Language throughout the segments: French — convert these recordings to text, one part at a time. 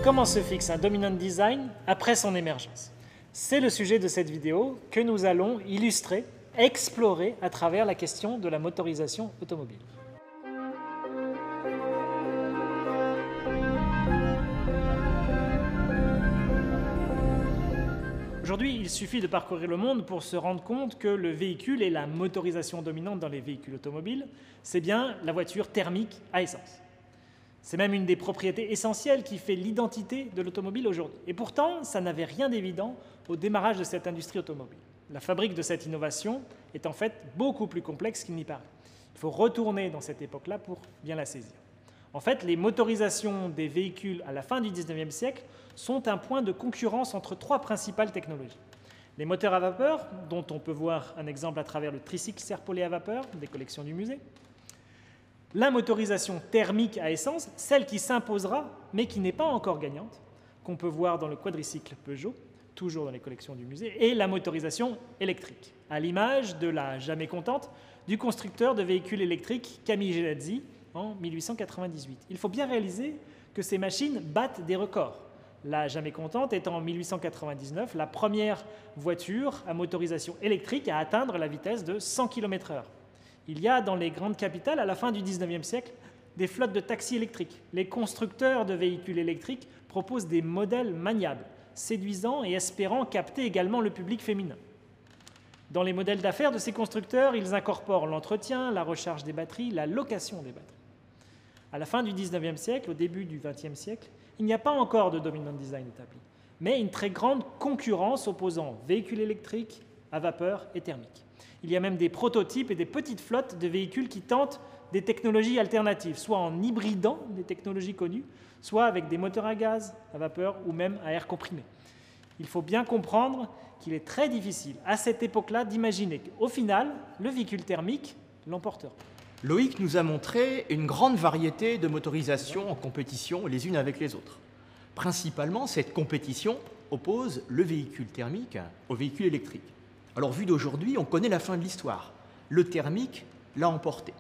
comment se fixe un dominant design après son émergence? C'est le sujet de cette vidéo que nous allons illustrer, explorer à travers la question de la motorisation automobile. Aujourd'hui, il suffit de parcourir le monde pour se rendre compte que le véhicule et la motorisation dominante dans les véhicules automobiles, c'est bien la voiture thermique à essence. C'est même une des propriétés essentielles qui fait l'identité de l'automobile aujourd'hui. Et pourtant, ça n'avait rien d'évident au démarrage de cette industrie automobile. La fabrique de cette innovation est en fait beaucoup plus complexe qu'il n'y paraît. Il faut retourner dans cette époque-là pour bien la saisir. En fait, les motorisations des véhicules à la fin du XIXe siècle sont un point de concurrence entre trois principales technologies. Les moteurs à vapeur, dont on peut voir un exemple à travers le tricycle serpollet à vapeur des collections du musée. La motorisation thermique à essence, celle qui s'imposera, mais qui n'est pas encore gagnante, qu'on peut voir dans le quadricycle Peugeot, toujours dans les collections du musée, et la motorisation électrique, à l'image de la jamais contente du constructeur de véhicules électriques Camille Gelazzi en 1898. Il faut bien réaliser que ces machines battent des records. La jamais contente étant en 1899 la première voiture à motorisation électrique à atteindre la vitesse de 100 km/h. Il y a dans les grandes capitales, à la fin du XIXe siècle, des flottes de taxis électriques. Les constructeurs de véhicules électriques proposent des modèles maniables, séduisants et espérant capter également le public féminin. Dans les modèles d'affaires de ces constructeurs, ils incorporent l'entretien, la recharge des batteries, la location des batteries. À la fin du XIXe siècle, au début du XXe siècle, il n'y a pas encore de dominant design établi, mais une très grande concurrence opposant véhicules électriques à vapeur et thermiques. Il y a même des prototypes et des petites flottes de véhicules qui tentent des technologies alternatives, soit en hybridant des technologies connues, soit avec des moteurs à gaz, à vapeur ou même à air comprimé. Il faut bien comprendre qu'il est très difficile à cette époque-là d'imaginer qu'au final, le véhicule thermique l'emportera. Loïc nous a montré une grande variété de motorisations en compétition les unes avec les autres. Principalement, cette compétition oppose le véhicule thermique au véhicule électrique. Alors, vu d'aujourd'hui, on connaît la fin de l'histoire. Le thermique l'a emporté.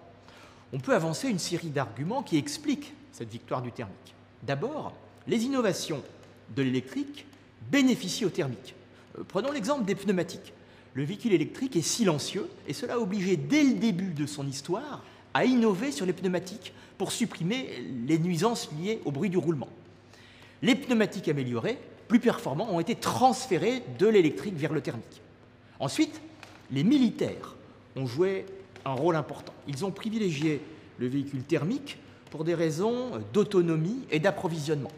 On peut avancer une série d'arguments qui expliquent cette victoire du thermique. D'abord, les innovations de l'électrique bénéficient au thermique. Prenons l'exemple des pneumatiques. Le véhicule électrique est silencieux et cela a obligé, dès le début de son histoire, à innover sur les pneumatiques pour supprimer les nuisances liées au bruit du roulement. Les pneumatiques améliorés, plus performants, ont été transférés de l'électrique vers le thermique. Ensuite, les militaires ont joué un rôle important. Ils ont privilégié le véhicule thermique pour des raisons d'autonomie et d'approvisionnement.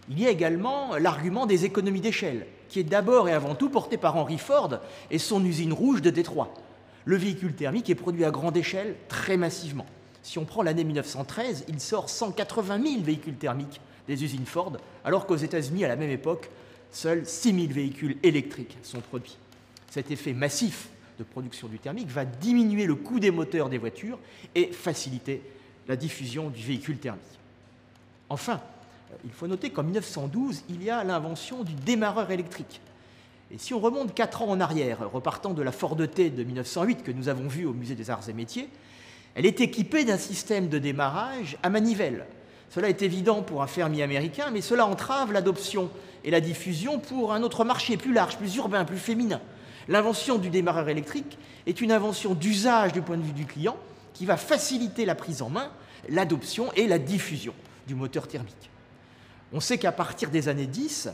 Il y a également l'argument des économies d'échelle, qui est d'abord et avant tout porté par Henry Ford et son usine rouge de Détroit. Le véhicule thermique est produit à grande échelle, très massivement. Si on prend l'année 1913, il sort 180 000 véhicules thermiques des usines Ford, alors qu'aux États-Unis, à la même époque, seuls 6 000 véhicules électriques sont produits. Cet effet massif de production du thermique va diminuer le coût des moteurs des voitures et faciliter la diffusion du véhicule thermique. Enfin, il faut noter qu'en 1912, il y a l'invention du démarreur électrique. Et si on remonte 4 ans en arrière, repartant de la Ford T de 1908 que nous avons vue au Musée des Arts et Métiers, elle est équipée d'un système de démarrage à manivelle. Cela est évident pour un fermier américain, mais cela entrave l'adoption et la diffusion pour un autre marché plus large, plus urbain, plus féminin. L'invention du démarreur électrique est une invention d'usage du point de vue du client qui va faciliter la prise en main, l'adoption et la diffusion du moteur thermique. On sait qu'à partir des années 10,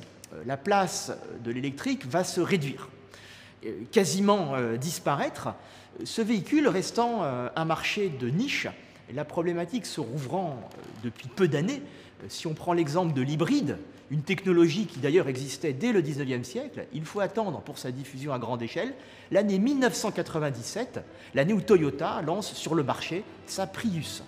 la place de l'électrique va se réduire, quasiment disparaître, ce véhicule restant un marché de niche, la problématique se rouvrant depuis peu d'années. Si on prend l'exemple de l'hybride, une technologie qui d'ailleurs existait dès le XIXe siècle, il faut attendre pour sa diffusion à grande échelle l'année 1997, l'année où Toyota lance sur le marché sa Prius.